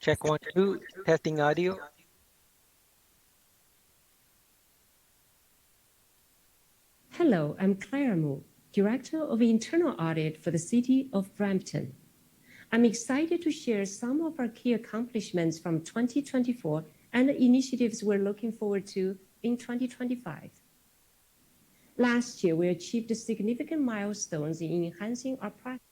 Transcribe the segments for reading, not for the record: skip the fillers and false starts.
Check one, two, testing audio. Hello, I'm Claire Mu, Director of Internal Audit for the City of Brampton. I'm excited to share some of our key accomplishments from 2024 and the initiatives we're looking forward to in 2025. Last year, we achieved significant milestones in enhancing our practice.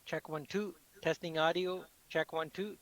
Check one, two. Testing audio. Check one, two.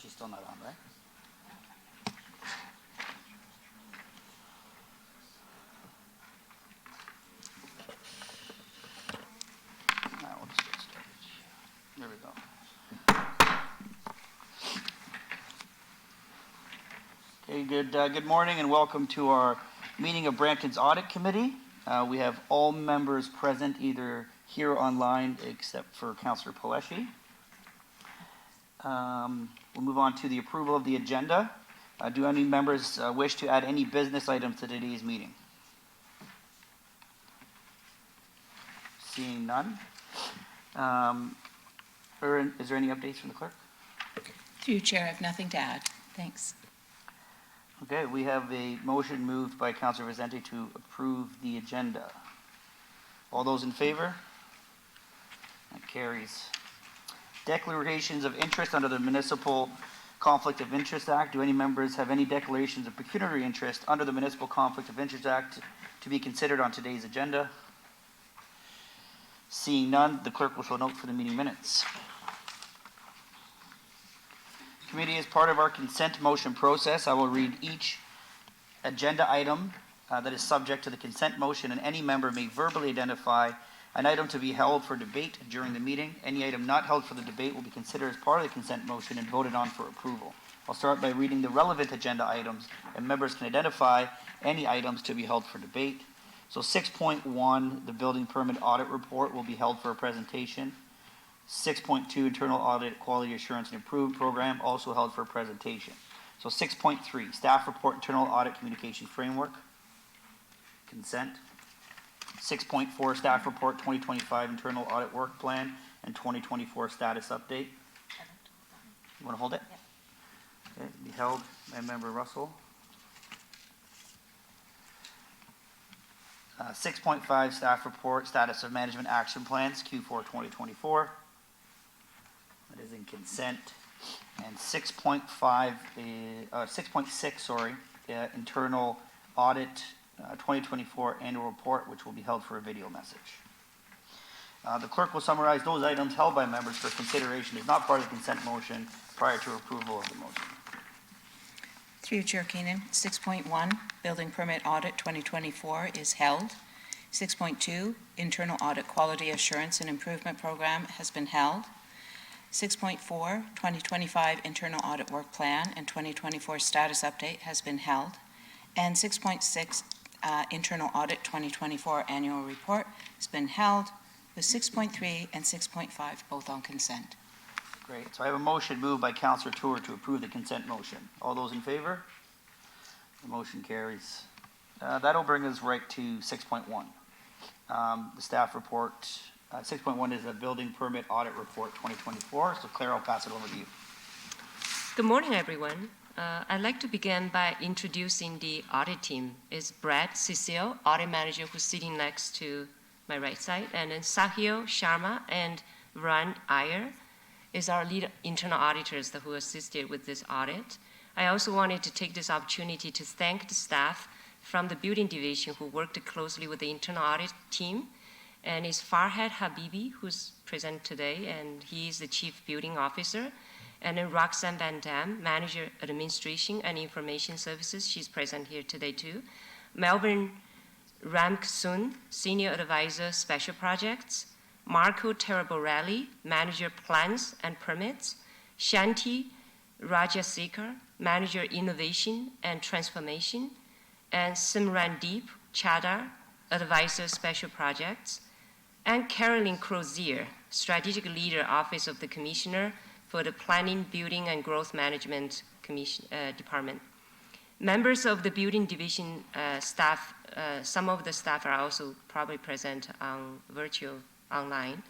she's still not on, right? Now we'll just get started. There we go. Okay, good morning and welcome to our meeting of Brampton's Audit Committee. We have all members present either here or online except for Councillor Paleshi. We'll move on to the approval of the agenda. Do any members wish to add any business items to today's meeting? Seeing none. Is there any updates from the clerk? Through you, Chair, I have nothing to add. Thanks. Okay, we have a motion moved by Councillor Vicente to approve the agenda. All those in favor? That carries. Declarations of interest under the Municipal Conflict of Interest Act. Do any members have any declarations of pecuniary interest under the Municipal Conflict of Interest Act to be considered on today's agenda? Seeing none, the clerk will show note for the meeting minutes. Committee, as part of our consent motion process, I will read each agenda item that is subject to the consent motion, and any member may verbally identify an item to be held for debate during the meeting. Any item not held for the debate will be considered as part of the consent motion and voted on for approval. I'll start by reading the relevant agenda items, and members can identify any items to be held for debate. So 6.1, the building permit audit report will be held for a presentation. 6.2, internal audit quality assurance and improvement program, also held for a presentation. So 6.3, staff report internal audit communication framework, consent. 6.4, staff report 2025 internal audit work plan and 2024 status update. You want to hold it? Yeah. Okay, be held by Member Russell. 6.5, staff report status of management action plans Q4 2024. That is in consent. And 6.5, 6.6, sorry, internal audit 2024 annual report, which will be held for a video message. The clerk will summarize those items held by members for consideration as not part of the consent motion prior to approval of the motion. Through you, Chair Keenan, 6.1, building permit audit 2024 is held. 6.2, internal audit quality assurance and improvement program has been held. 6.4, 2025 internal audit work plan and 2024 status update has been held. And 6.6, internal audit 2024 annual report has been held, with 6.3 and 6.5 both on consent. Great. So I have a motion moved by Councillor Tour to approve the consent motion. All those in favor? The motion carries. That'll bring us right to 6.1. The staff report. 6.1 is a building permit audit report 2024. So Claire, I'll pass it over to you. Good morning, everyone. I'd like to begin by introducing the audit team. It's Brad Cecile, audit manager, who's sitting next to my right side, and then Sahil Sharma and Ran Iyer is our lead internal auditors who assisted with this audit. I also wanted to take this opportunity to thank the staff from the building division who worked closely with the internal audit team, and it's Farhad Habibi, who's present today, and he is the chief building officer. And then Roxanne Van Dam, manager administration and information services. She's present here today too. Melvin Ramksun, senior advisor, special projects. Marco Teraborelli, manager plans and permits. Shanti Rajasekar, manager innovation and transformation. And Simrandeep Chadar, advisor, special projects. And Carolyn Crozier, strategic leader, office of the commissioner for the Planning, Building, and Growth Management Department. Members of the building division staff, some of the staff are also probably present on virtual online.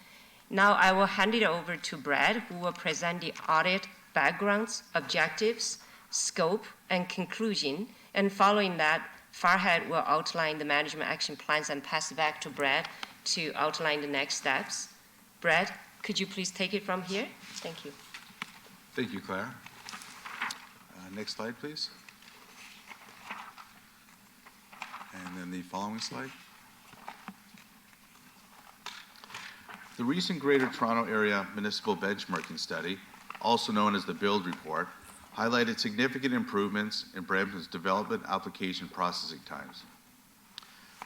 Now I will hand it over to Brad, who will present the audit backgrounds, objectives, scope, and conclusion. And following that, Farhad will outline the management action plans and pass it back to Brad to outline the next steps. Brad, could you please take it from here? Thank you. Thank you, Claire. Next slide, please. And then the following slide. The recent Greater Toronto Area Municipal Benchmarking Study, also known as the BUILD Report, highlighted significant improvements in Brampton's development application processing times.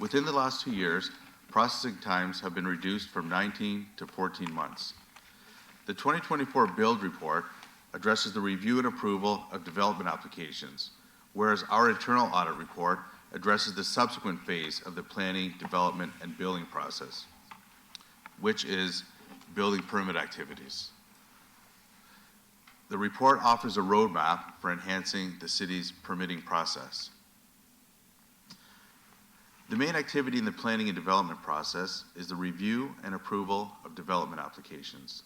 Within the last 2 years, processing times have been reduced from 19 to 14 months. The 2024 Build Report addresses the review and approval of development applications, whereas our internal audit report addresses the subsequent phase of the planning, development, and building process, which is building permit activities. The report offers a roadmap for enhancing the city's permitting process. The main activity in the planning and development process is the review and approval of development applications.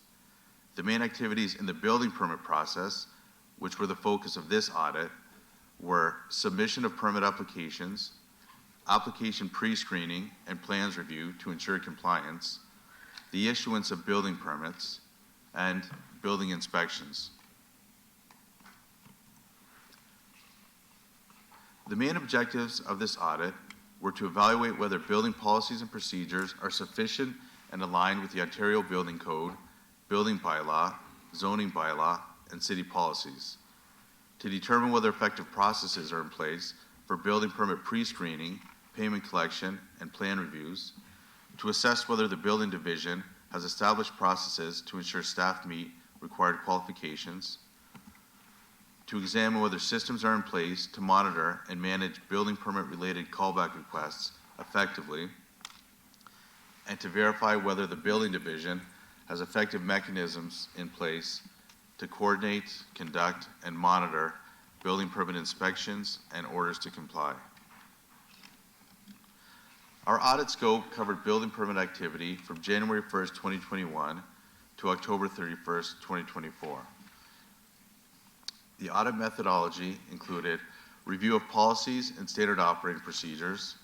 The main activities in the building permit process, which were the focus of this audit, were submission of permit applications, application pre-screening and plans review to ensure compliance, the issuance of building permits, and building inspections. The main objectives of this audit were to evaluate whether building policies and procedures are sufficient and aligned with the Ontario Building Code, building bylaw, zoning bylaw, and city policies, to determine whether effective processes are in place for building permit pre-screening, payment collection, and plan reviews, to assess whether the building division has established processes to ensure staff meet required qualifications, to examine whether systems are in place to monitor and manage building permit-related callback requests effectively, and to verify whether the building division has effective mechanisms in place to coordinate, conduct, and monitor building permit inspections and orders to comply. Our audit scope covered building permit activity from January 1st, 2021 to October 31st, 2024. The audit methodology included review of policies and standard operating procedures,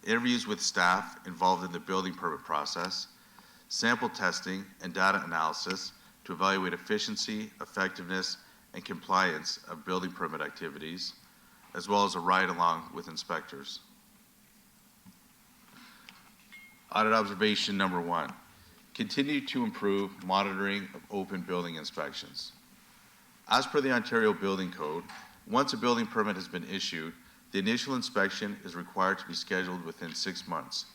interviews with staff involved in the building permit process, sample testing and data analysis to evaluate efficiency, effectiveness, and compliance of building permit activities, as well as a ride-along with inspectors. Audit observation number 1, continue to improve monitoring of open building inspections. As per the Ontario Building Code, once a building permit has been issued, the initial inspection is required to be scheduled within 6 months.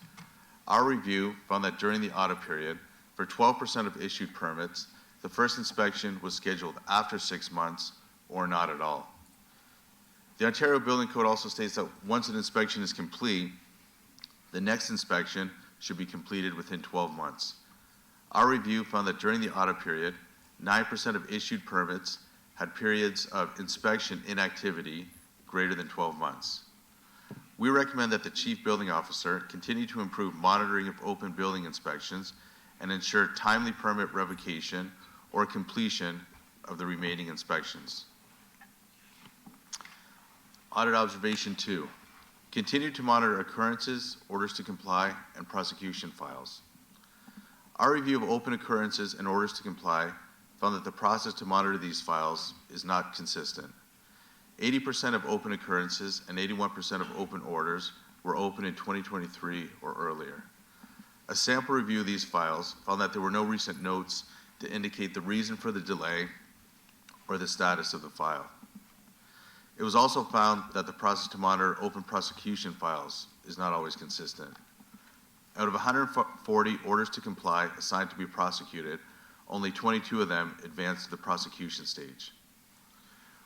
Our review found that during the audit period, for 12% of issued permits, the first inspection was scheduled after 6 months or not at all. The Ontario Building Code also states that once an inspection is complete, the next inspection should be completed within 12 months. Our review found that during the audit period, 9% of issued permits had periods of inspection inactivity greater than 12 months. We recommend that the Chief Building Officer continue to improve monitoring of open building inspections and ensure timely permit revocation or completion of the remaining inspections. Audit observation 2, continue to monitor occurrences, orders to comply, and prosecution files. Our review of open occurrences and orders to comply found that the process to monitor these files is not consistent. 80% of open occurrences and 81% of open orders were open in 2023 or earlier. A sample review of these files found that there were no recent notes to indicate the reason for the delay or the status of the file. It was also found that the process to monitor open prosecution files is not always consistent. Out of 140 orders to comply assigned to be prosecuted, only 22 of them advanced to the prosecution stage.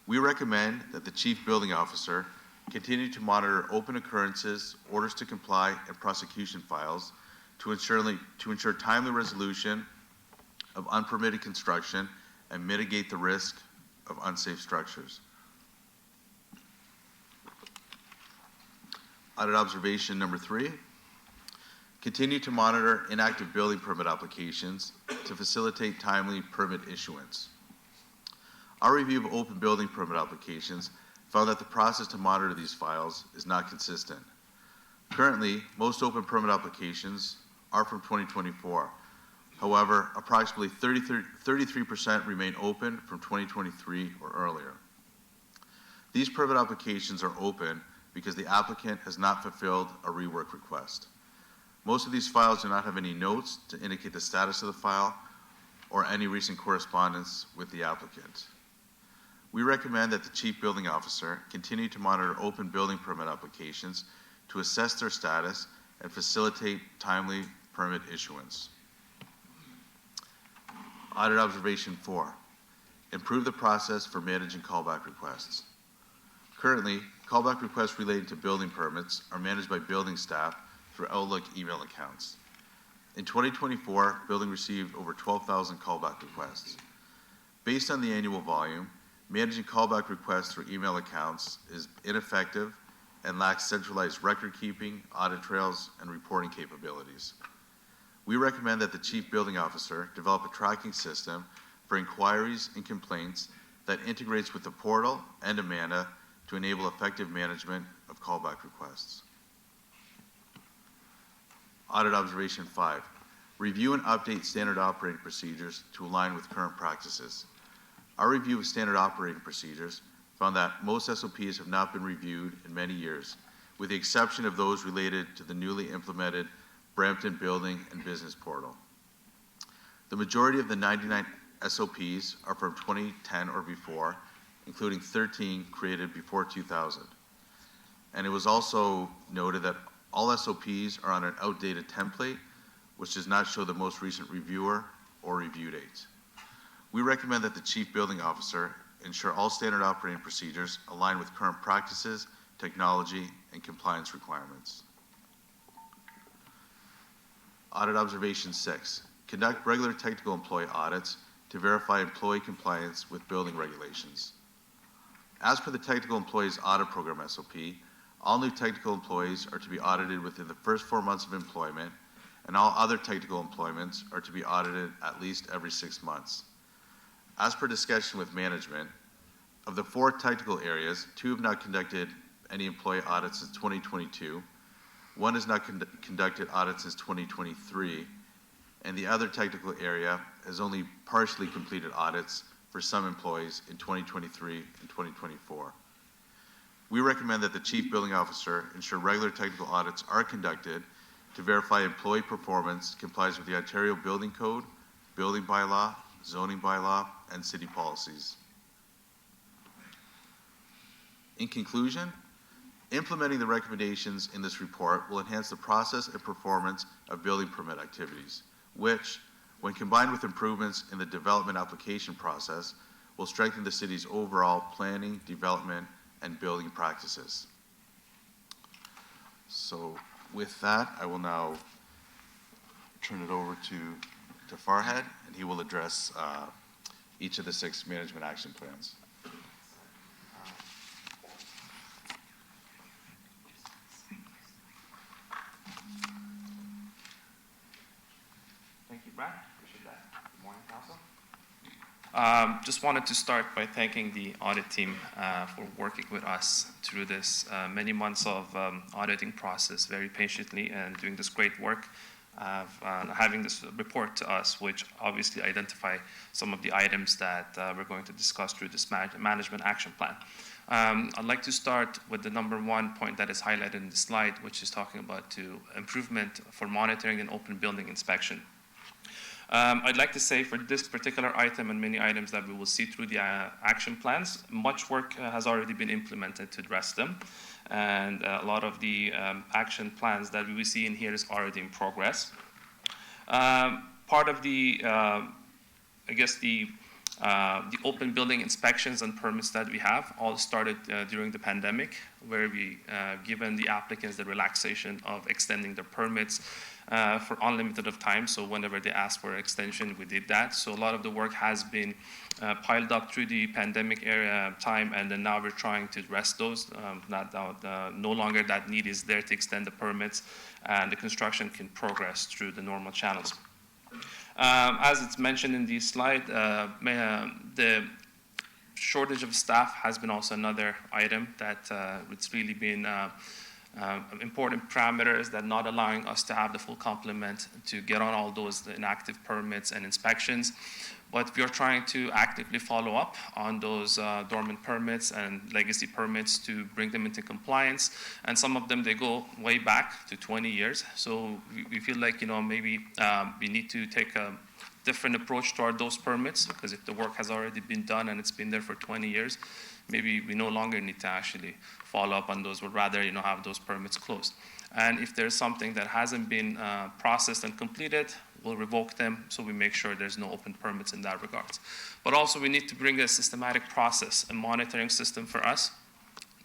We recommend that the Chief Building Officer continue to monitor open occurrences, orders to comply, and prosecution files to ensure timely resolution of unpermitted construction and mitigate the risk of unsafe structures. Audit observation number 3, continue to monitor inactive building permit applications to facilitate timely permit issuance. Our review of open building permit applications found that the process to monitor these files is not consistent. Currently, most open permit applications are from 2024. However, approximately 33% remain open from 2023 or earlier. These permit applications are open because the applicant has not fulfilled a rework request. Most of these files do not have any notes to indicate the status of the file or any recent correspondence with the applicant. We recommend that the Chief Building Officer continue to monitor open building permit applications to assess their status and facilitate timely permit issuance. Audit Observation 4, improve the process for managing callback requests. Currently, callback requests related to building permits are managed by building staff through Outlook email accounts. In 2024, building received over 12,000 callback requests. Based on the annual volume, managing callback requests through email accounts is ineffective and lacks centralized record keeping, audit trails, and reporting capabilities. We recommend that the Chief Building Officer develop a tracking system for inquiries and complaints that integrates with the portal and Amanda to enable effective management of callback requests. Audit Observation 5, review and update standard operating procedures to align with current practices. Our review of standard operating procedures found that most SOPs have not been reviewed in many years, with the exception of those related to the newly implemented Brampton Building and Business Portal. The majority of the 99 SOPs are from 2010 or before, including 13 created before 2000. And it was also noted that all SOPs are on an outdated template, which does not show the most recent reviewer or review dates. We recommend that the Chief Building Officer ensure all standard operating procedures align with current practices, technology, and compliance requirements. Audit Observation 6, conduct regular technical employee audits to verify employee compliance with building regulations. As per the Technical Employees Audit Program SOP, all new technical employees are to be audited within the first 4 months of employment, and all other technical employments are to be audited at least every 6 months. As per discussion with management, of the 4 technical areas, 2 have not conducted any employee audits since 2022, 1 has not conducted audits since 2023, and the other technical area has only partially completed audits for some employees in 2023 and 2024. We recommend that the Chief Building Officer ensure regular technical audits are conducted to verify employee performance complies with the Ontario Building Code, Building Bylaw, Zoning Bylaw, and city policies. In conclusion, implementing the recommendations in this report will enhance the process and performance of building permit activities, which, when combined with improvements in the development application process, will strengthen the city's overall planning, development, and building practices. So with that, I will now turn it over to Farhad, and he will address each of the 6 management action plans. Thank you, Brad. Appreciate that. Good morning, Council. Just wanted to start by thanking the audit team for working with us through this many months of auditing process very patiently and doing this great work of having this report to us, which obviously identify some of the items that we're going to discuss through this management action plan. I'd like to start with the number 1 point that is highlighted in the slide, which is talking about improvement for monitoring and open building inspection. I'd like to say for this particular item and many items that we will see through the action plans, much work has already been implemented to address them. And a lot of the action plans that we will see in here is already in progress. Part of the, the open building inspections and permits that we have all started during the pandemic, where we given the applicants the relaxation of extending their permits for unlimited of time. So whenever they asked for an extension, we did that. So a lot of the work has been piled up through the pandemic era time, and then now we're trying to address those. No longer that need is there to extend the permits, and the construction can progress through the normal channels. As it's mentioned in the slide, the shortage of staff has been also another item that it's really been important parameters that not allowing us to have the full complement to get on all those inactive permits and inspections. But we are trying to actively follow up on those dormant permits and legacy permits to bring them into compliance. And some of them, they go way back to 20 years. So we feel like, maybe we need to take a different approach toward those permits, because if the work has already been done and it's been there for 20 years, maybe we no longer need to actually follow up on those, but rather, have those permits closed. And if there's something that hasn't been processed and completed, we'll revoke them, so we make sure there's no open permits in that regards. But also, we need to bring a systematic process, a monitoring system for us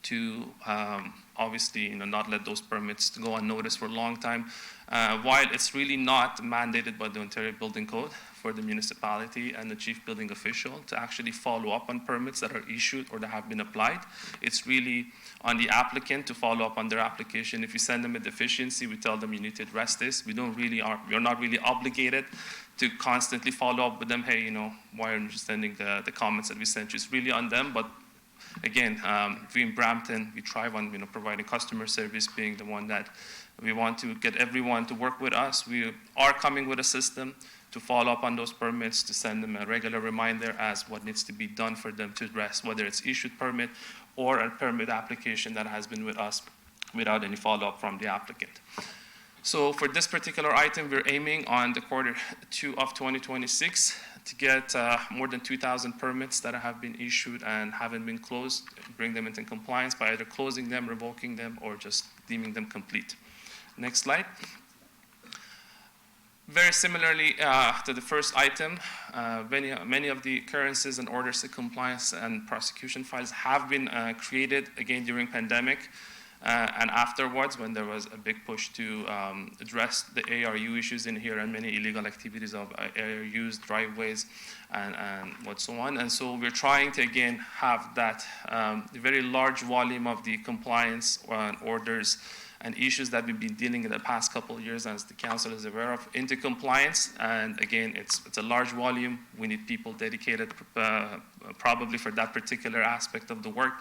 to obviously, not let those permits go unnoticed for a long time. While it's really not mandated by the Ontario Building Code for the municipality and the chief building official to actually follow up on permits that are issued or that have been applied, it's really on the applicant to follow up on their application. If you send them a deficiency, we tell them you need to address this. We're not really obligated to constantly follow up with them. Hey, why aren't you sending the comments that we sent you? It's really on them. But again, we in Brampton, we thrive on providing customer service, being the one that we want to get everyone to work with us. We are coming with a system to follow up on those permits, to send them a regular reminder as what needs to be done for them to address, whether it's issued permit or a permit application that has been with us without any follow-up from the applicant. So for this particular item, we're aiming on the Q2 of 2026 to get more than 2,000 permits that have been issued and haven't been closed, bring them into compliance by either closing them, revoking them, or just deeming them complete. Next slide. Very similarly to the first item, many of the occurrences and orders to compliance and prosecution files have been created, again, during pandemic and afterwards, when there was a big push to address the ARU issues in here and many illegal activities of ARUs, driveways, and what so on. And so we're trying to, again, have that very large volume of the compliance orders and issues that we've been dealing in the past couple of years, as the council is aware of, into compliance. And again, it's a large volume. We need people dedicated probably for that particular aspect of the work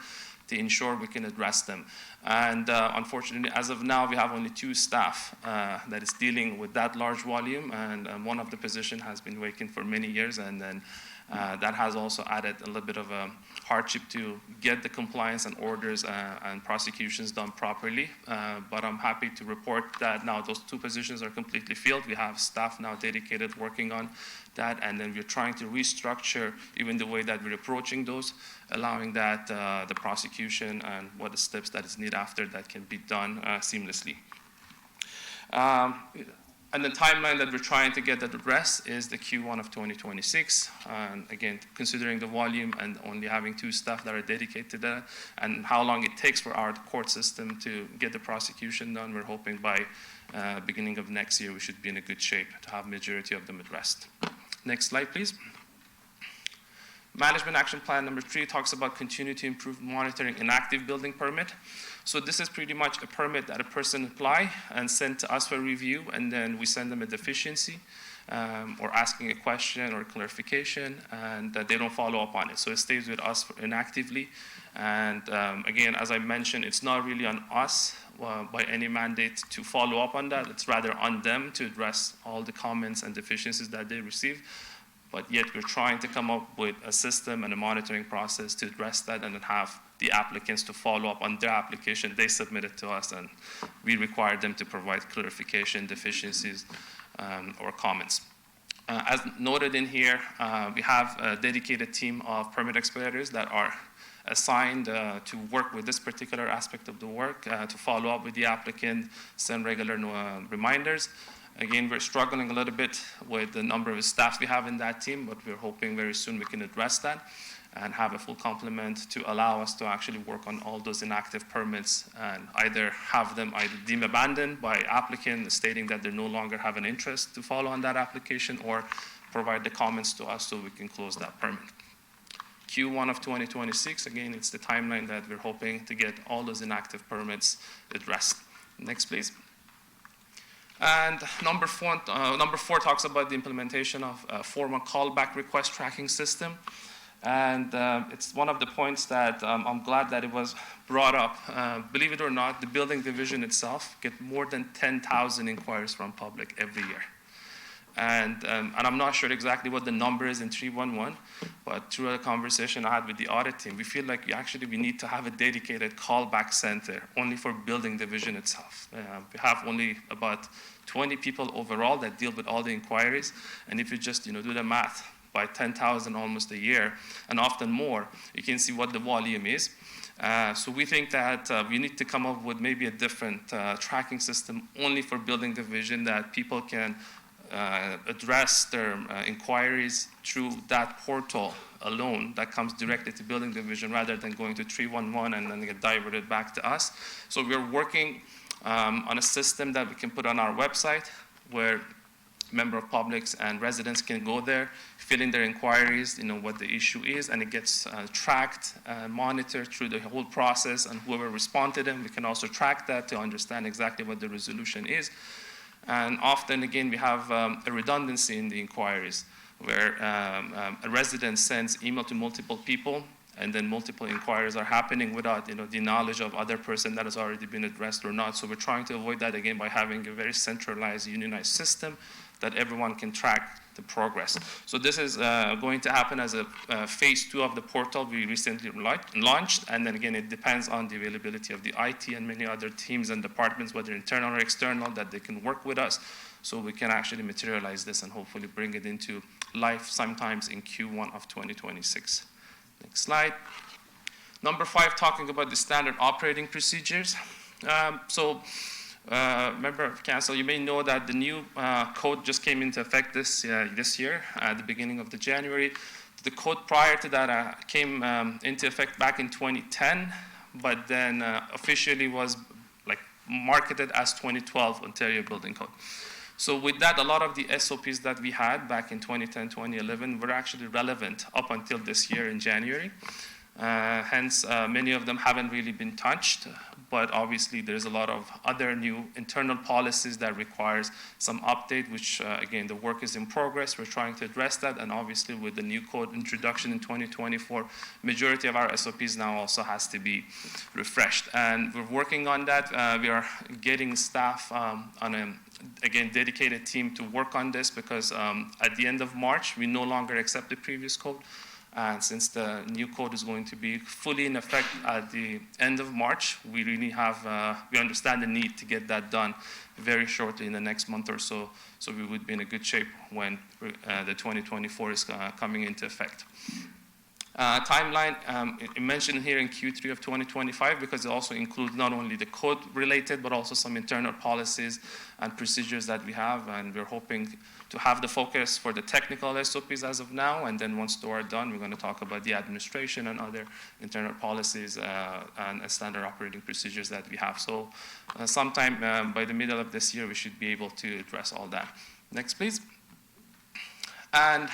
to ensure we can address them. And unfortunately, as of now, we have only 2 staff that is dealing with that large volume, and one of the position has been vacant for many years, and then that has also added a little bit of a hardship to get the compliance and orders and prosecutions done properly. But I'm happy to report that now those 2 positions are completely filled. We have staff now dedicated working on that, and then we're trying to restructure even the way that we're approaching those, allowing that the prosecution and what the steps that is needed after that can be done seamlessly. And the timeline that we're trying to get that addressed is the Q1 of 2026. And again, considering the volume and only having 2 staff that are dedicated to that, and how long it takes for our court system to get the prosecution done, we're hoping by beginning of next year we should be in a good shape to have majority of them addressed. Next slide, please. Management Action Plan number 3 talks about continue to improve monitoring inactive building permit. So this is pretty much a permit that a person apply and send to us for review, and then we send them a deficiency or asking a question or clarification, and they don't follow up on it. So it stays with us inactively. And again, as I mentioned, it's not really on us by any mandate to follow up on that. It's rather on them to address all the comments and deficiencies that they receive. But yet we're trying to come up with a system and a monitoring process to address that, and then have the applicants to follow up on their application. They submit it to us, and we require them to provide clarification, deficiencies, or comments. As noted in here, we have a dedicated team of permit expeditors that are assigned to work with this particular aspect of the work, to follow up with the applicant, send regular reminders. Again, we're struggling a little bit with the number of staff we have in that team, but we're hoping very soon we can address that and have a full complement to allow us to actually work on all those inactive permits and either have them deemed abandoned by applicant stating that they no longer have an interest to follow on that application, or provide the comments to us so we can close that permit. Q1 of 2026, again, it's the timeline that we're hoping to get all those inactive permits addressed. Next, please. And number four talks about the implementation of a formal callback request tracking system. And it's one of the points that I'm glad that it was brought up. Believe it or not, the building division itself get more than 10,000 inquiries from public every year. And I'm not sure exactly what the number is in 311, but through a conversation I had with the audit team, we feel like we need to have a dedicated callback center only for building division itself. We have only about 20 people overall that deal with all the inquiries, and if you just do the math, by 10,000 almost a year, and often more, you can see what the volume is. So we think that we need to come up with maybe a different tracking system only for building division, that people can address their inquiries through that portal alone that comes directly to building division rather than going to 311 and then get diverted back to us. So we're working on a system that we can put on our website where member of publics and residents can go there, fill in their inquiries, what the issue is, and it gets tracked, monitored through the whole process, and whoever responds to them, we can also track that to understand exactly what the resolution is. And often, again, we have a redundancy in the inquiries, where a resident sends email to multiple people, and then multiple inquiries are happening without the knowledge of other person that has already been addressed or not. So we're trying to avoid that, again, by having a very centralized, unionized system that everyone can track the progress. So this is going to happen as a phase 2 of the portal we recently launched, and then again, it depends on the availability of the IT and many other teams and departments, whether internal or external, that they can work with us, so we can actually materialize this and hopefully bring it into life sometimes in Q1 of 2026. Next slide. Number 5, talking about the standard operating procedures. Member of Council, you may know that the new code just came into effect this year at the beginning of January. The code prior to that came into effect back in 2010, but then officially was marketed as 2012 Ontario Building Code. So with that, a lot of the SOPs that we had back in 2010, 2011 were actually relevant up until this year in January. Hence, many of them haven't really been touched, but obviously there's a lot of other new internal policies that requires some update, which again, the work is in progress. We're trying to address that, and obviously with the new code introduction in 2024, majority of our SOPs now also has to be refreshed. And we're working on that. We are getting staff on a, again, dedicated team to work on this, because at the end of March, we no longer accept the previous code. And since the new code is going to be fully in effect at the end of March, we really we understand the need to get that done very shortly in the next month or so, so we would be in a good shape when the 2024 is coming into effect. Timeline, mentioned here in Q3 of 2025, because it also includes not only the code related, but also some internal policies and procedures that we have, and we're hoping to have the focus for the technical SOPs as of now, and then once those are done, we're going to talk about the administration and other internal policies and standard operating procedures that we have. So sometime by the middle of this year, we should be able to address all that. Next, please. And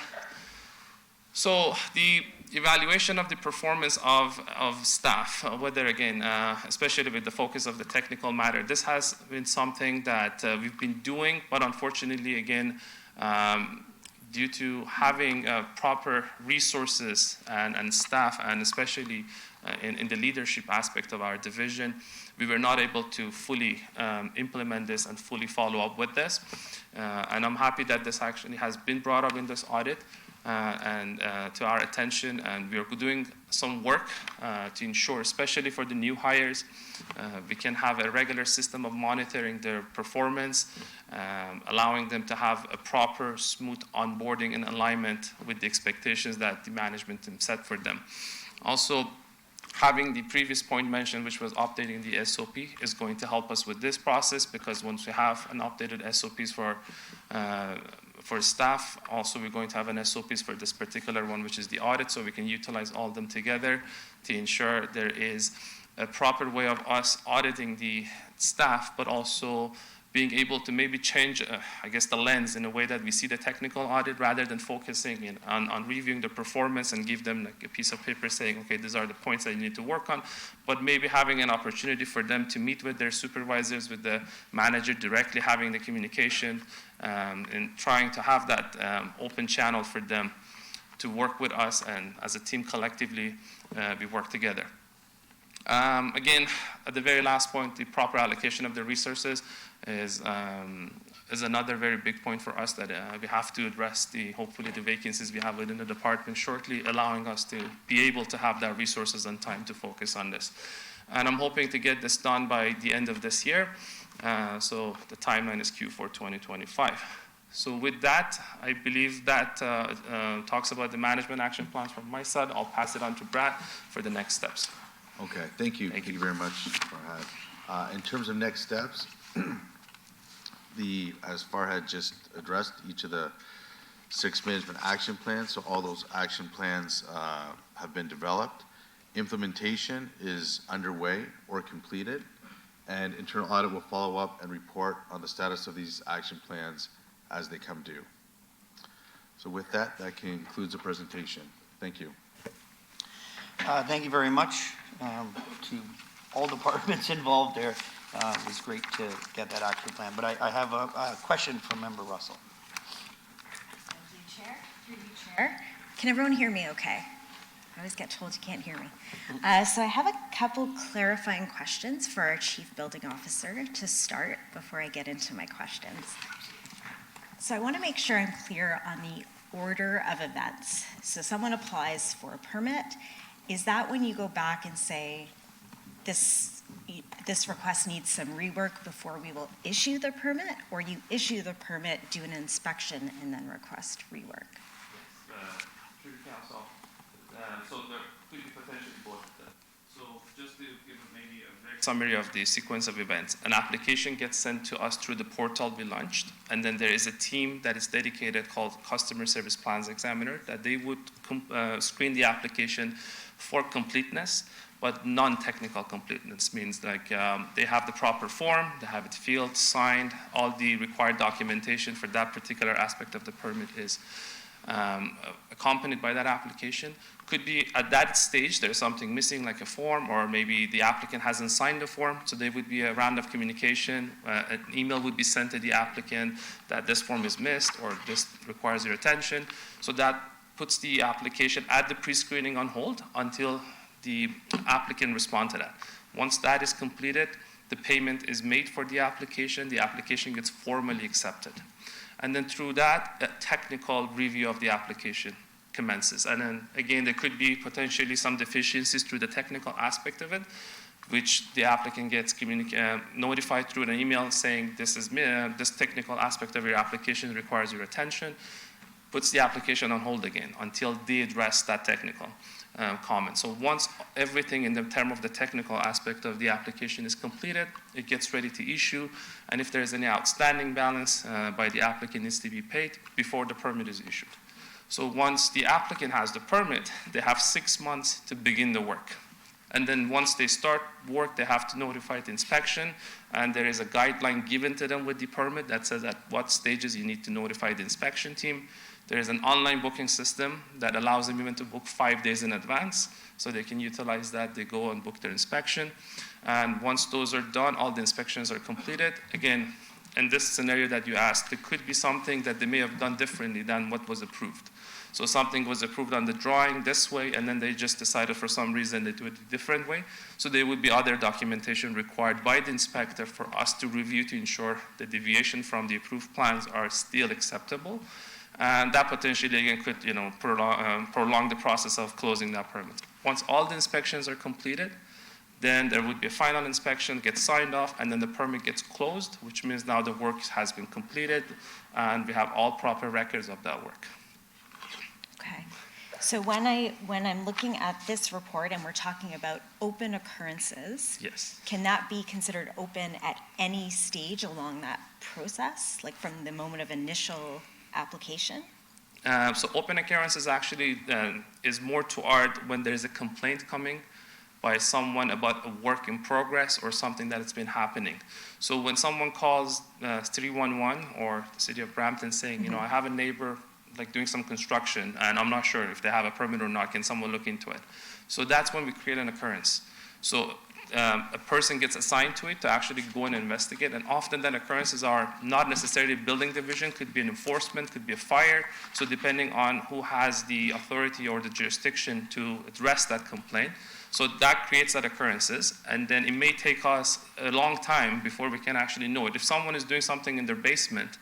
so the evaluation of the performance of staff, whether again, especially with the focus of the technical matter, this has been something that we've been doing, but unfortunately, again, due to having proper resources and staff, and especially in the leadership aspect of our division, we were not able to fully implement this and fully follow up with this. And I'm happy that this actually has been brought up in this audit and to our attention, and we are doing some work to ensure, especially for the new hires, we can have a regular system of monitoring their performance, allowing them to have a proper, smooth onboarding in alignment with the expectations that the management team set for them. Also, having the previous point mentioned, which was updating the SOP, is going to help us with this process, because once we have an updated SOPs for staff, also we're going to have an SOPs for this particular one, which is the audit, so we can utilize all of them together to ensure there is a proper way of us auditing the staff, but also being able to maybe change, I guess, the lens in a way that we see the technical audit, rather than focusing on reviewing the performance and give them like a piece of paper saying, okay, these are the points that you need to work on, but maybe having an opportunity for them to meet with their supervisors, with the manager directly, having the communication, and trying to have that open channel for them to work with us, and as a team collectively, we work together. Again, at the very last point, the proper allocation of the resources is another very big point for us that we have to address hopefully the vacancies we have within the department shortly, allowing us to be able to have that resources and time to focus on this. And I'm hoping to get this done by the end of this year. So the timeline is Q4 2025. So with that, I believe that talks about the management action plans from my side. I'll pass it on to Brad for the next steps. Okay, thank you. Thank you very much, Farhad. In terms of next steps, as Farhad just addressed, each of the 6 management action plans, so all those action plans have been developed. Implementation is underway or completed, and internal audit will follow up and report on the status of these action plans as they come due. So with that, that concludes the presentation. Thank you. Thank you very much to all departments involved there. It was great to get that action plan. But I have a question from Member Russell. Thank you, Chair. Through you, Chair. Can everyone hear me okay? I always get told you can't hear me. So I have a couple clarifying questions for our Chief Building Officer to start before I get into my questions. So I want to make sure I'm clear on the order of events. So someone applies for a permit. Is that when you go back and say, this request needs some rework before we will issue the permit, or you issue the permit, do an inspection, and then request rework? Yes, through council. So there could be potentially both of them. So just to give maybe a very summary of the sequence of events, an application gets sent to us through the portal we launched, and then there is a team that is dedicated called Customer Service Plans Examiner that they would screen the application for completeness, but non-technical completeness means like they have the proper form, they have it filled, signed, all the required documentation for that particular aspect of the permit is accompanied by that application. Could be at that stage there's something missing like a form, or maybe the applicant hasn't signed the form, so there would be a round of communication. An email would be sent to the applicant that this form is missed or this requires your attention. So that puts the application at the pre-screening on hold until the applicant responds to that. Once that is completed, the payment is made for the application gets formally accepted. And then through that, a technical review of the application commences. And then again, there could be potentially some deficiencies through the technical aspect of it, which the applicant gets notified through an email saying this technical aspect of your application requires your attention, puts the application on hold again until they address that technical comment. So once everything in the term of the technical aspect of the application is completed, it gets ready to issue, and if there's any outstanding balance by the applicant needs to be paid before the permit is issued. So once the applicant has the permit, they have 6 months to begin the work. And then once they start work, they have to notify the inspection, and there is a guideline given to them with the permit that says at what stages you need to notify the inspection team. There is an online booking system that allows them even to book 5 days in advance, so they can utilize that. They go and book their inspection. And once those are done, all the inspections are completed. Again, in this scenario that you asked, there could be something that they may have done differently than what was approved. So something was approved on the drawing this way, and then they just decided for some reason they do it a different way. So there would be other documentation required by the inspector for us to review to ensure the deviation from the approved plans are still acceptable. And that potentially again could prolong the process of closing that permit. Once all the inspections are completed, then there would be a final inspection, gets signed off, and then the permit gets closed, which means now the work has been completed, and we have all proper records of that work. Okay. So when I'm looking at this report and we're talking about open occurrences, Yes. can that be considered open at any stage along that process, like from the moment of initial application? So open occurrences actually is more to art when there's a complaint coming by someone about a work in progress or something that has been happening. So when someone calls 311 or the city of Brampton saying, I have a neighbor like doing some construction and I'm not sure if they have a permit or not, can someone look into it? So that's when we create an occurrence. So a person gets assigned to it to actually go and investigate, and often that occurrences are not necessarily building division, could be an enforcement, could be a fire. So depending on who has the authority or the jurisdiction to address that complaint. So that creates that occurrences, and then it may take us a long time before we can actually know it. If someone is doing something in their basement,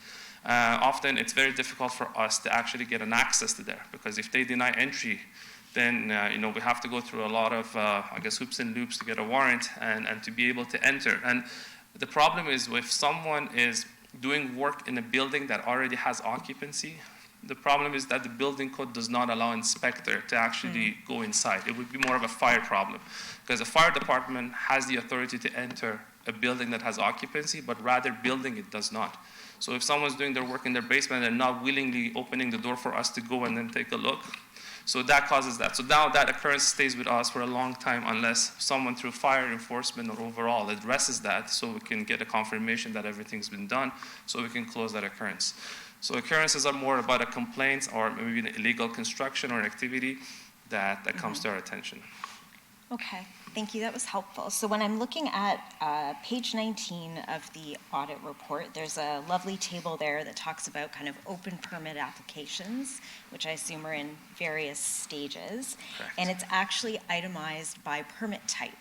often it's very difficult for us to actually get an access to there, because if they deny entry, then we have to go through a lot of, I guess, hoops and loops to get a warrant and to be able to enter. And the problem is if someone is doing work in a building that already has occupancy, the problem is that the building code does not allow inspector to actually go inside. It would be more of a fire problem, because the fire department has the authority to enter a building that has occupancy, but rather building it does not. So if someone's doing their work in their basement and not willingly opening the door for us to go and then take a look, so that causes that. So now that occurrence stays with us for a long time unless someone through fire enforcement or overall addresses that, so we can get a confirmation that everything's been done, so we can close that occurrence. So occurrences are more about a complaint or maybe an illegal construction or activity that comes to our attention. Okay, thank you, that was helpful. So when I'm looking at page 19 of the audit report, there's a lovely table there that talks about kind of open permit applications, which I assume are in various stages. Correct. And it's actually itemized by permit type.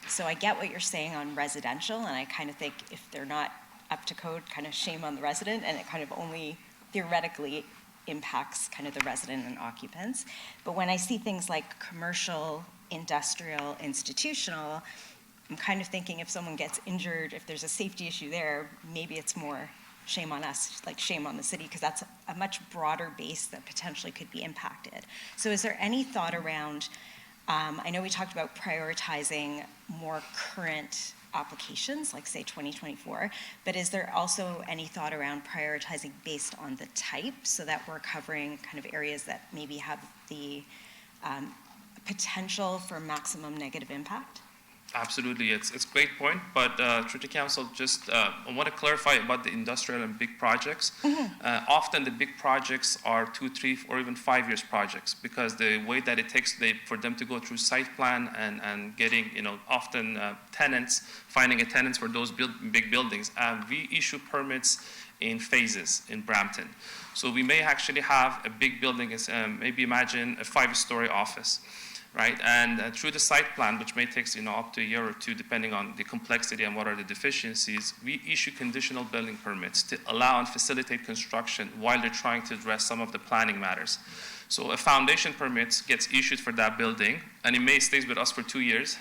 So I get what you're saying on residential, and I kind of think if they're not up to code, kind of shame on the resident, and it kind of only theoretically impacts kind of the resident and occupants. But when I see things like commercial, industrial, institutional, I'm kind of thinking if someone gets injured, if there's a safety issue there, maybe it's more shame on us, like shame on the city, because that's a much broader base that potentially could be impacted. So is there any thought around, I know we talked about prioritizing more current applications, like say 2024, but is there also any thought around prioritizing based on the type so that we're covering kind of areas that maybe have the potential for maximum negative impact? Absolutely, it's a great point, but through the council, just I want to clarify about the industrial and big projects. Often the big projects are 2, 3, or even 5 years projects, because the way that it takes for them to go through site plan and getting, often tenants, finding a tenants for those big buildings. We issue permits in phases in Brampton. So we may actually have a big building, maybe imagine a 5-story office. Right, and through the site plan, which may take up to a year or two, depending on the complexity and what are the deficiencies, we issue conditional building permits to allow and facilitate construction while they're trying to address some of the planning matters. So a foundation permit gets issued for that building, and it may stay with us for 2 years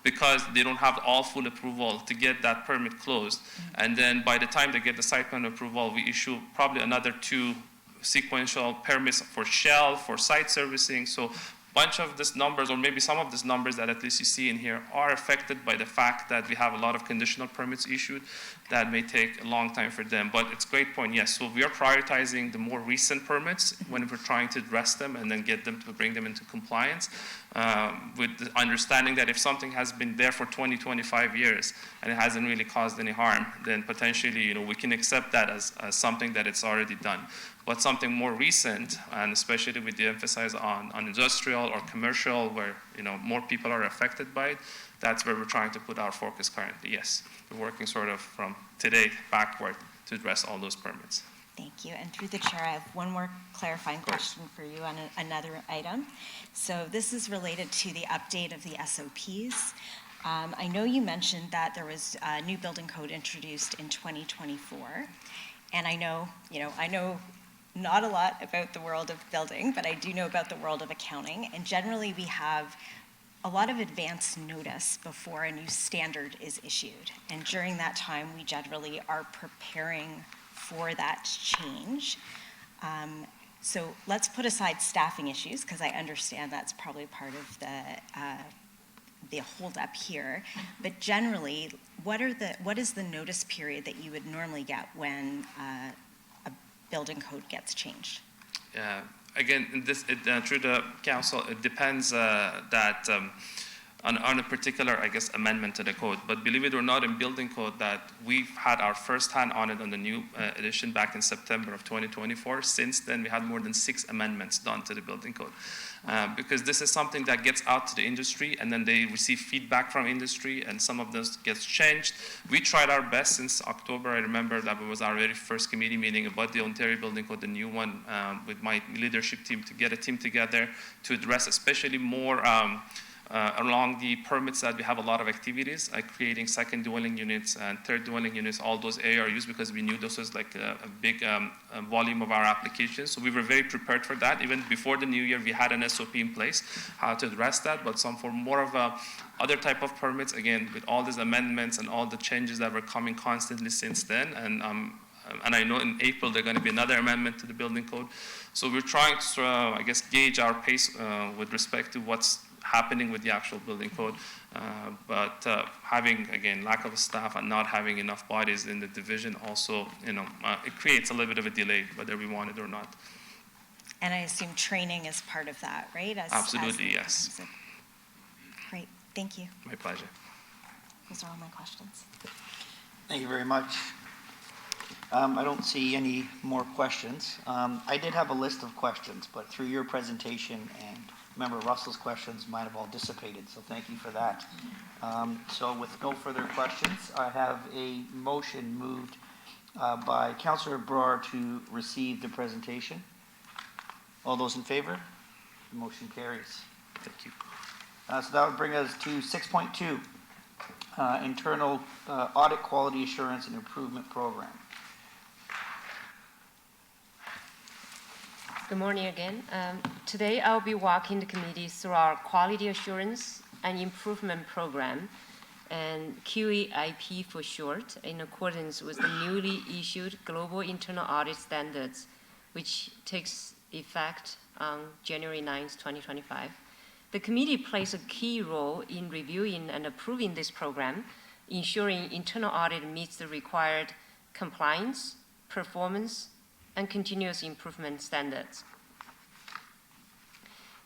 because they don't have all full approval to get that permit closed. And then by the time they get the site plan approval, we issue probably another 2 sequential permits for shell, for site servicing. So bunch of these numbers, or maybe some of these numbers that at least you see in here, are affected by the fact that we have a lot of conditional permits issued that may take a long time for them. But it's a great point, yes. So we are prioritizing the more recent permits when we're trying to address them and then get them to bring them into compliance, with the understanding that if something has been there for 20, 25 years and it hasn't really caused any harm, then potentially, we can accept that as something that it's already done. But something more recent, and especially with the emphasis on industrial or commercial, where more people are affected by it, that's where we're trying to put our focus currently. Yes, we're working sort of from today backward to address all those permits. Thank you. And through the chair, I have one more clarifying question for you on another item. So this is related to the update of the SOPs. I know you mentioned that there was a new building code introduced in 2024, and I know not a lot about the world of building, but I do know about the world of accounting. And generally, we have a lot of advance notice before a new standard is issued. And during that time, we generally are preparing for that change. So let's put aside staffing issues, because I understand that's probably part of the holdup here. But generally, what is the notice period that you would normally get when building code gets changed? Again, through the council, it depends on a particular, amendment to the code. But believe it or not, in building code, that we've had our first hand on it on the new edition back in September of 2024. Since then, we had more than 6 amendments done to the building code. Because this is something that gets out to the industry, and then they receive feedback from industry, and some of this gets changed. We tried our best since October. I remember that was our very first committee meeting about the Ontario Building Code, the new one, with my leadership team, to get a team together to address especially more Along the permits that we have a lot of activities, like creating second dwelling units and third dwelling units, all those ARUs, because we knew this was like a big volume of our applications. So we were very prepared for that. Even before the new year, we had an SOP in place how to address that, but some for more of other type of permits, again, with all these amendments and all the changes that were coming constantly since then. And I know in April, there's going to be another amendment to the building code. So we're trying to, I guess, gauge our pace with respect to what's happening with the actual building code, but having, again, lack of staff and not having enough bodies in the division also, it creates a little bit of a delay, whether we want it or not. And I assume training is part of that, right? Absolutely, yes. Great, thank you. My pleasure. Those are all my questions. Thank you very much. I don't see any more questions. I did have a list of questions, but through your presentation and Member Russell's questions might have all dissipated, so thank you for that. So with no further questions, I have a motion moved by Councillor Brar to receive the presentation. All those in favor? The motion carries. Thank you. So that would bring us to 6.2, Internal Audit Quality Assurance and Improvement Program. Good morning again. Today I'll be walking the committee through our Quality Assurance and Improvement Program, and QAIP for short, in accordance with the newly issued Global Internal Audit Standards, which takes effect on January 9th, 2025. The committee plays a key role in reviewing and approving this program, ensuring internal audit meets the required compliance, performance, and continuous improvement standards.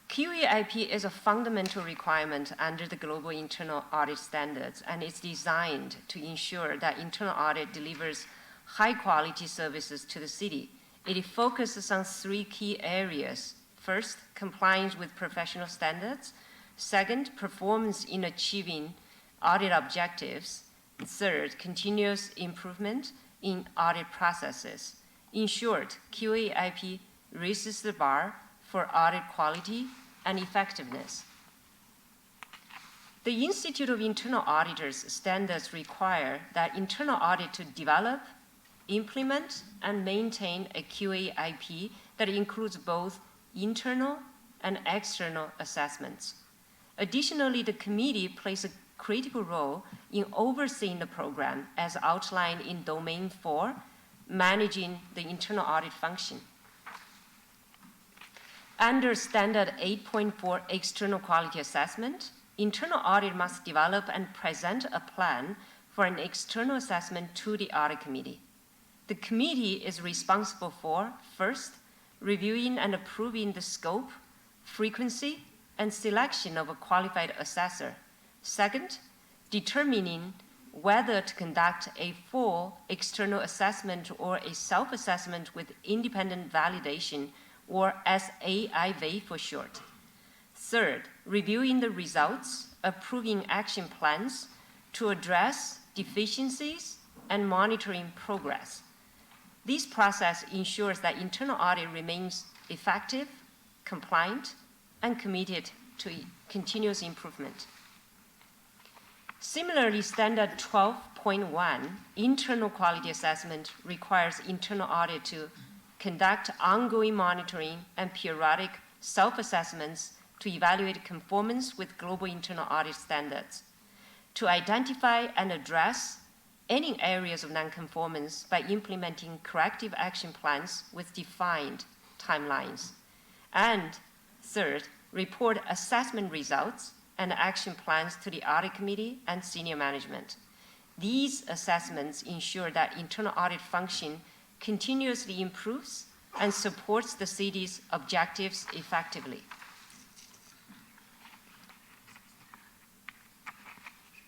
QAIP is a fundamental requirement under the Global Internal Audit Standards, and it's designed to ensure that internal audit delivers high-quality services to the city. It focuses on three key areas. First, compliance with professional standards. Second, performance in achieving audit objectives. Third, continuous improvement in audit processes. In short, QAIP raises the bar for audit quality and effectiveness. The Institute of Internal Auditors standards require that internal audit to develop, implement, and maintain a QAIP that includes both internal and external assessments. Additionally, the committee plays a critical role in overseeing the program as outlined in Domain 4, managing the internal audit function. Under Standard 8.4 External Quality Assessment, internal audit must develop and present a plan for an external assessment to the audit committee. The committee is responsible for, first, reviewing and approving the scope, frequency, and selection of a qualified assessor. Second, determining whether to conduct a full external assessment or a self-assessment with independent validation, or SAIV for short. Third, reviewing the results, approving action plans to address deficiencies, and monitoring progress. This process ensures that internal audit remains effective, compliant, and committed to continuous improvement. Similarly, Standard 12.1, Internal Quality Assessment, requires internal audit to conduct ongoing monitoring and periodic self-assessments to evaluate conformance with global internal audit standards, to identify and address any areas of nonconformance by implementing corrective action plans with defined timelines. And third, report assessment results and action plans to the audit committee and senior management. These assessments ensure that internal audit function continuously improves and supports the city's objectives effectively.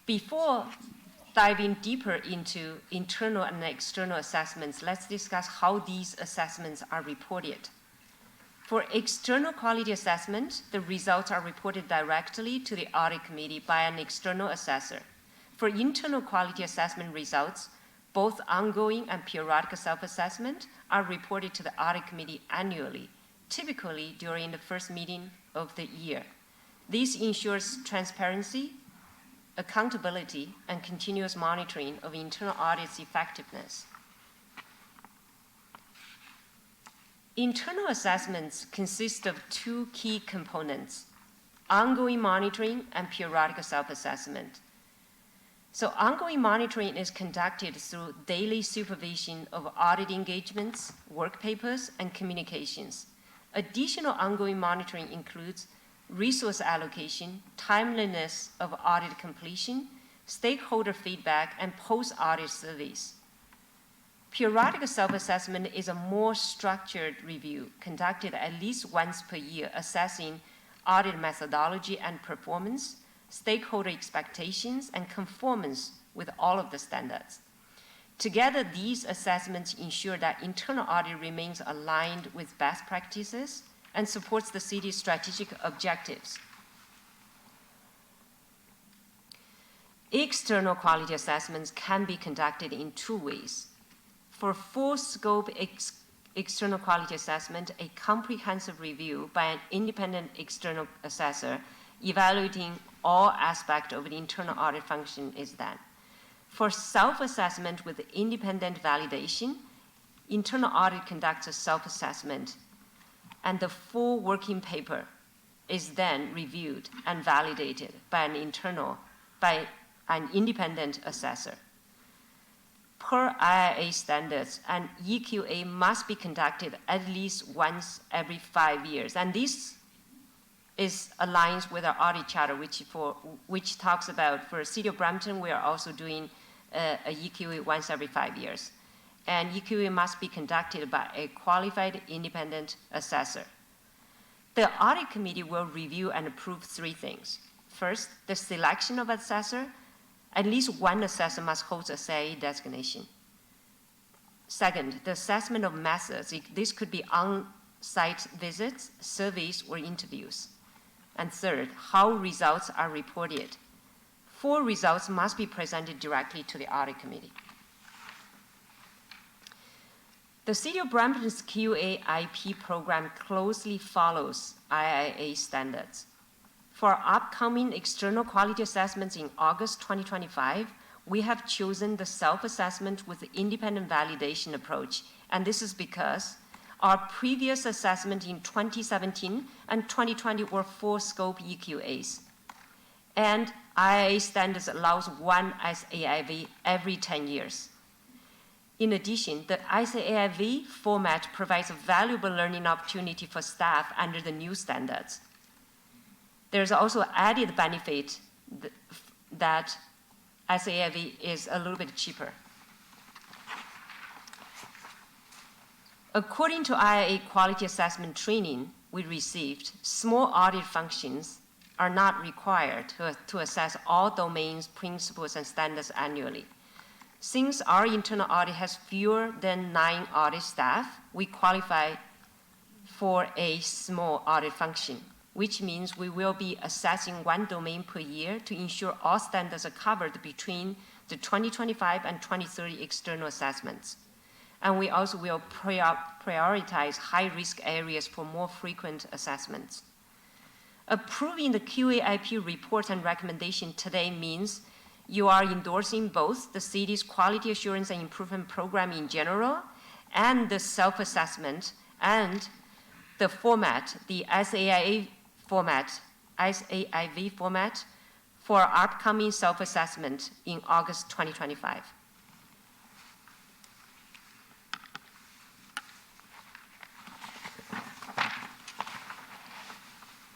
Before diving deeper into internal and external assessments, let's discuss how these assessments are reported. For external quality assessment, the results are reported directly to the audit committee by an external assessor. For internal quality assessment results, both ongoing and periodic self-assessment are reported to the audit committee annually, typically during the first meeting of the year. This ensures transparency, accountability, and continuous monitoring of internal audit's effectiveness. Internal assessments consist of two key components: ongoing monitoring and periodic self-assessment. So ongoing monitoring is conducted through daily supervision of audit engagements, work papers, and communications. Additional ongoing monitoring includes resource allocation, timeliness of audit completion, stakeholder feedback, and post-audit surveys. Periodic self-assessment is a more structured review conducted at least once per year, assessing audit methodology and performance, stakeholder expectations, and conformance with all of the standards. Together, these assessments ensure that internal audit remains aligned with best practices and supports the city's strategic objectives. External quality assessments can be conducted in two ways. For full scope external quality assessment, a comprehensive review by an independent external assessor evaluating all aspects of the internal audit function is done. For self-assessment with independent validation, internal audit conducts a self-assessment, and the full working paper is then reviewed and validated by an independent assessor. Per IIA standards, an EQA must be conducted at least once every 5 years, and this aligns with our audit charter, which talks about for City of Brampton, we are also doing a EQA once every 5 years. And EQA must be conducted by a qualified independent assessor. The audit committee will review and approve three things. First, the selection of assessor. At least one assessor must hold a CIA designation. Second, the assessment of methods. This could be on-site visits, surveys, or interviews. And third, how results are reported. Full results must be presented directly to the audit committee. The City of Brampton's QA-IP program closely follows IIA standards. For our upcoming external quality assessments in August 2025, we have chosen the self-assessment with the independent validation approach, and this is because our previous assessment in 2017 and 2020 were full scope EQAs. And IIA standards allows one SAIV every 10 years. In addition, the SAIV format provides a valuable learning opportunity for staff under the new standards. There's also added benefit that SAIV is a little bit cheaper. According to IIA quality assessment training we received, small audit functions are not required to assess all domains, principles, and standards annually. Since our internal audit has fewer than 9 audit staff, we qualify for a small audit function, which means we will be assessing one domain per year to ensure all standards are covered between the 2025 and 2030 external assessments. And we also will prioritize high-risk areas for more frequent assessments. Approving the QA-IP report and recommendation today means you are endorsing both the city's quality assurance and improvement program in general and the self-assessment and the format, the SAIV format for our upcoming self-assessment in August 2025.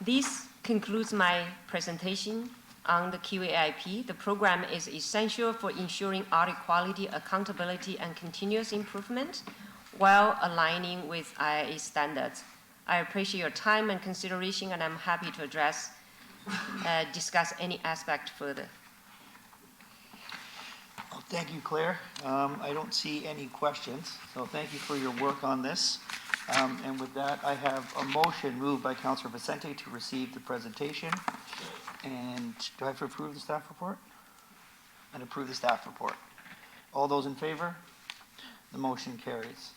This concludes my presentation on the QA-IP. The program is essential for ensuring audit quality, accountability, and continuous improvement while aligning with IIA standards. I appreciate your time and consideration, and I'm happy to discuss any aspect further. Well, thank you, Claire. I don't see any questions, so thank you for your work on this. And with that, I have a motion moved by Councillor Vicente to receive the presentation. And do I have to approve the staff report? And approve the staff report. All those in favor? The motion carries.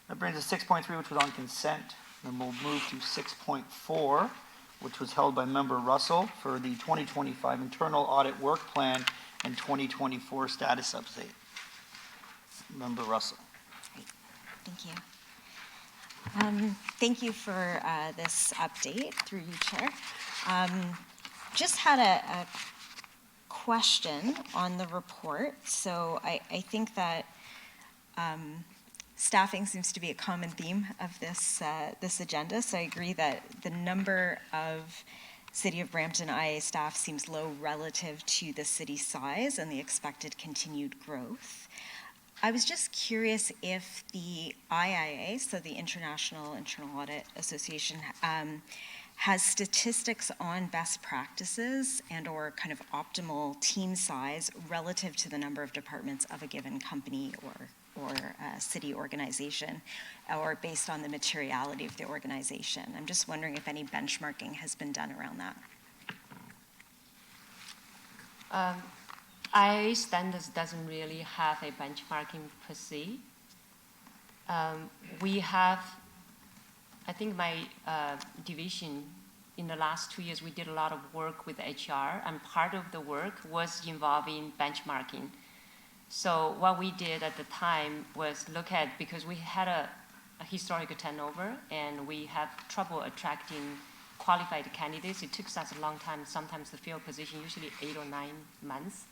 That brings us to 6.3, which was on consent. Then we'll move to 6.4, which was held by Member Russell for the 2025 Internal Audit Work Plan and 2024 Status Update. Member Russell. Thank you. Thank you for this update through you, Chair. Just had a question on the report. So I think that staffing seems to be a common theme of this agenda. So I agree that the number of City of Brampton IA staff seems low relative to the city size and the expected continued growth. I was just curious if the IIA, so the International Internal Audit Association, has statistics on best practices and or kind of optimal team size relative to the number of departments of a given company or city organization, or based on the materiality of the organization. I'm just wondering if any benchmarking has been done around that. IA standards doesn't really have a benchmarking per se. We have, I think my division, in the last 2 years, we did a lot of work with HR, and part of the work was involving benchmarking. So what we did at the time was look at, because we had a historical turnover and we have trouble attracting qualified candidates. It took us a long time sometimes to fill a position, usually 8 or 9 months.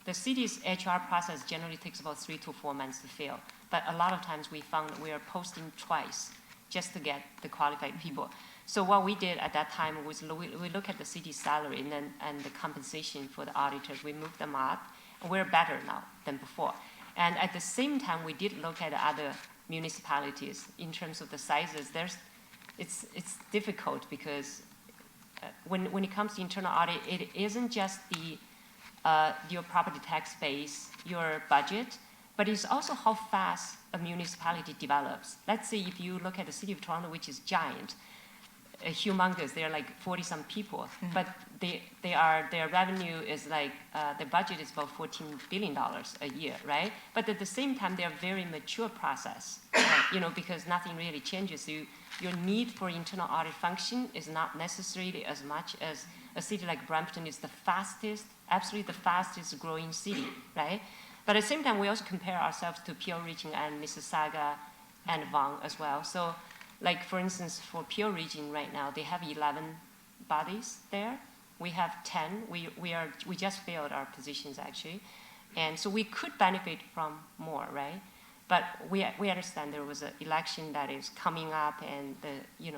The city's HR process generally takes about 3 to 4 months to fill, but a lot of times we found we are posting twice just to get the qualified people. So what we did at that time was we look at the city's salary and the compensation for the auditors. We moved them up, and we're better now than before. And at the same time, we did look at other municipalities in terms of the sizes. It's difficult because when it comes to internal audit, it isn't just your property tax base, your budget, but it's also how fast a municipality develops. Let's say if you look at the city of Toronto, which is giant, humongous, they're like 40-some people, but their revenue is like, their budget is about $14 billion a year, right? But at the same time, they're a very mature process, because nothing really changes. Your need for internal audit function is not necessarily as much as a city like Brampton is absolutely the fastest growing city, right? But at the same time, we also compare ourselves to Peel Region and Mississauga and Vaughan as well. So, like for instance, for Peel Region right now, they have 11 bodies there. We have 10. We just filled our positions actually, and so we could benefit from more, right? But we understand there was an election that is coming up, and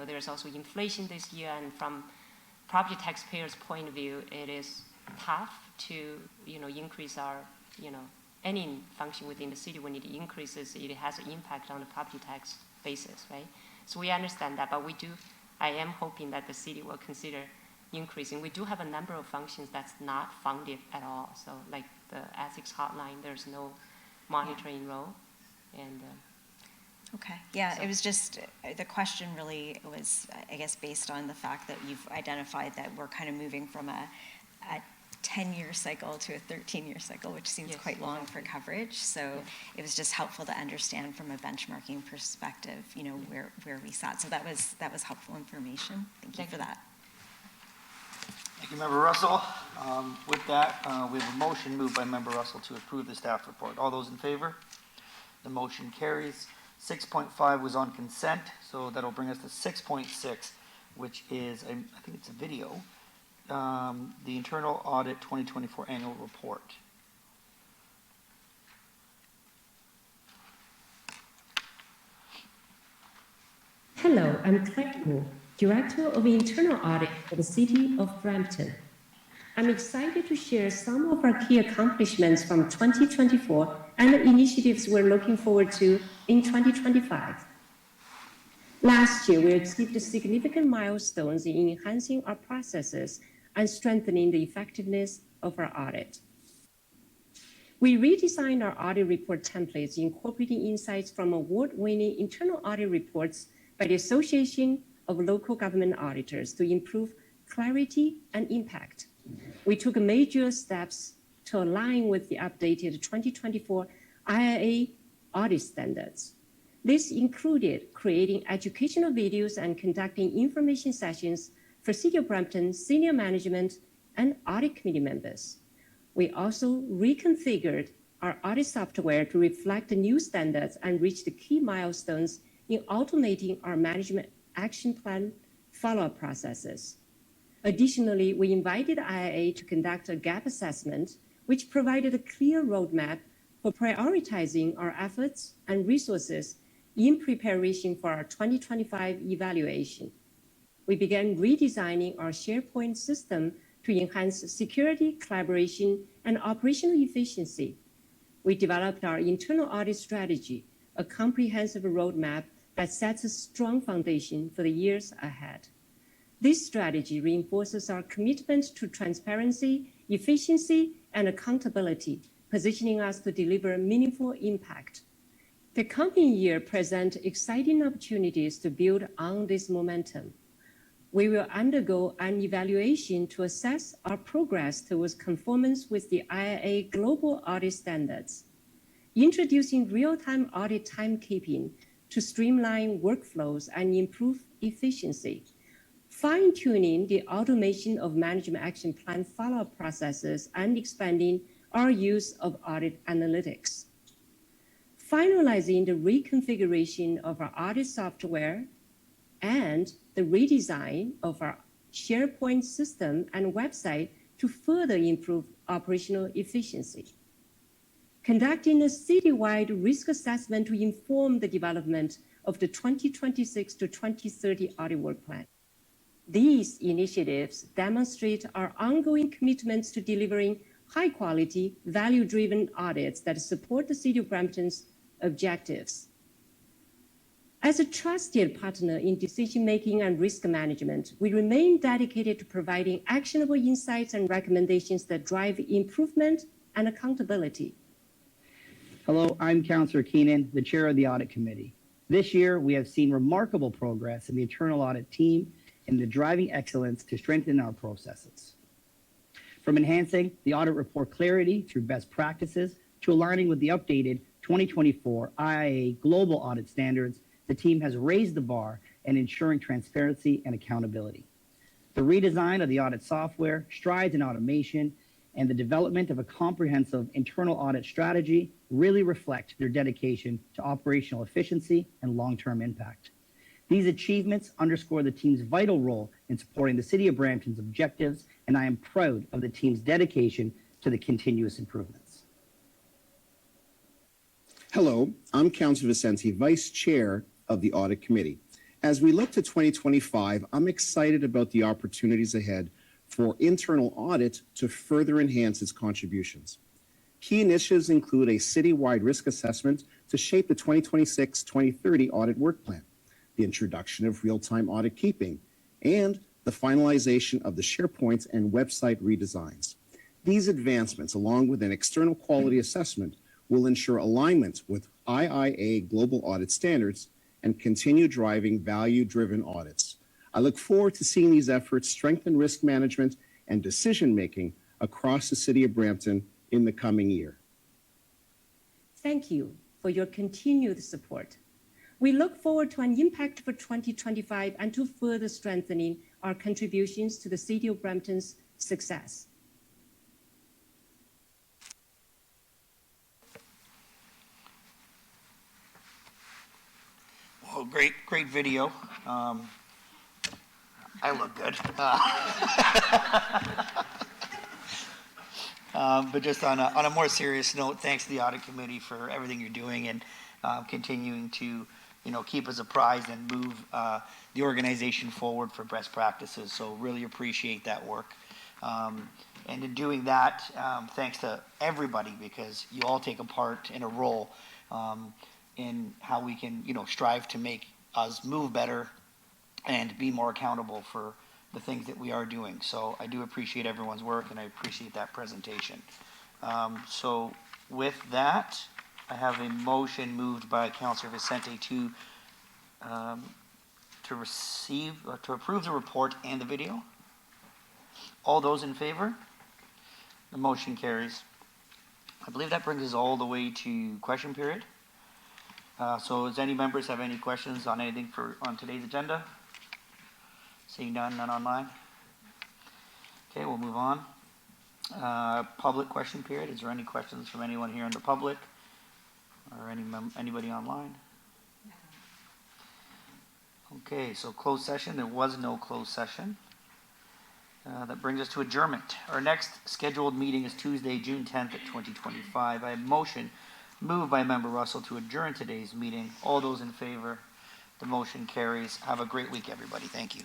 there's also inflation this year, and from property taxpayers' point of view, it is tough to increase our any function within the city. When it increases, it has an impact on the property tax basis, right? So we understand that, but I am hoping that the city will consider increasing. We do have a number of functions that's not funded at all. So like the ethics hotline, there's no monitoring role. And okay, yeah, so it was just, the question really was, I guess, based on the fact that you've identified that we're kind of moving from a 10-year cycle to a 13-year cycle, which seems quite long for coverage. So it was just helpful to understand from a benchmarking perspective, where we sat. So that was helpful information. Thank you for that. Thank you, Member Russell. With that, we have a motion moved by Member Russell to approve the staff report. All those in favor? The motion carries. 6.5 was on consent, so that'll bring us to 6.6, which is, I think it's a video, the Internal Audit 2024 Annual Report. Hello, I'm Claire Wu, Director of Internal Audit for the City of Brampton. I'm excited to share some of our key accomplishments from 2024 and the initiatives we're looking forward to in 2025. Last year, we achieved significant milestones in enhancing our processes and strengthening the effectiveness of our audit. We redesigned our audit report templates, incorporating insights from award-winning internal audit reports by the Association of Local Government Auditors to improve clarity and impact. We took major steps to align with the updated 2024 IIA audit standards. This included creating educational videos and conducting information sessions for City of Brampton senior management and audit committee members. We also reconfigured our audit software to reflect the new standards and reach the key milestones in automating our management action plan follow-up processes. Additionally, we invited IIA to conduct a gap assessment, which provided a clear roadmap for prioritizing our efforts and resources in preparation for our 2025 evaluation. We began redesigning our SharePoint system to enhance security, collaboration, and operational efficiency. We developed our internal audit strategy, a comprehensive roadmap that sets a strong foundation for the years ahead. This strategy reinforces our commitment to transparency, efficiency, and accountability, positioning us to deliver meaningful impact. The coming year presents exciting opportunities to build on this momentum. We will undergo an evaluation to assess our progress towards conformance with the IIA Global Audit Standards, introducing real-time audit timekeeping to streamline workflows and improve efficiency, fine-tuning the automation of management action plan follow-up processes, and expanding our use of audit analytics. Finalizing the reconfiguration of our audit software and the redesign of our SharePoint system and website to further improve operational efficiency. Conducting a citywide risk assessment to inform the development of the 2026 to 2030 audit work plan. These initiatives demonstrate our ongoing commitments to delivering high-quality, value-driven audits that support the City of Brampton's objectives. As a trusted partner in decision-making and risk management, we remain dedicated to providing actionable insights and recommendations that drive improvement and accountability. Hello, I'm Councillor Keenan, the chair of the Audit Committee. This year, we have seen remarkable progress in the internal audit team and the driving excellence to strengthen our processes. From enhancing the audit report clarity through best practices to aligning with the updated 2024 IIA Global Audit Standards, the team has raised the bar in ensuring transparency and accountability. The redesign of the audit software, strides in automation, and the development of a comprehensive internal audit strategy really reflect their dedication to operational efficiency and long-term impact. These achievements underscore the team's vital role in supporting the City of Brampton's objectives, and I am proud of the team's dedication to the continuous improvements. Hello, I'm Councillor Vicente, Vice Chair of the Audit Committee. As we look to 2025, I'm excited about the opportunities ahead for internal audit to further enhance its contributions. Key initiatives include a citywide risk assessment to shape the 2026-2030 audit work plan, the introduction of real-time audit keeping, and the finalization of the SharePoint and website redesigns. These advancements, along with an external quality assessment, will ensure alignment with IIA Global Audit Standards and continue driving value-driven audits. I look forward to seeing these efforts strengthen risk management and decision-making across the City of Brampton in the coming year. Thank you for your continued support. We look forward to an impact for 2025 and to further strengthening our contributions to the City of Brampton's success. Well, great video. I look good. But just on a more serious note, thanks to the Audit Committee for everything you're doing and continuing to keep us apprised and move the organization forward for best practices. So really appreciate that work. And in doing that, thanks to everybody, because you all take a part in a role in how we can strive to make us move better and be more accountable for the things that we are doing. So I do appreciate everyone's work, and I appreciate that presentation. So with that, I have a motion moved by Councillor Vicente to approve the report and the video. All those in favor? The motion carries. I believe that brings us all the way to question period. So does any members have any questions on anything on today's agenda? Seeing none, none online? Okay, we'll move on. Public question period. Is there any questions from anyone here in the public? Or anybody online? Okay, so closed session. There was no closed session. That brings us to adjournment. Our next scheduled meeting is Tuesday, June 10th at 2025. I have motion moved by Member Russell to adjourn today's meeting. All those in favor, the motion carries. Have a great week, everybody. Thank you.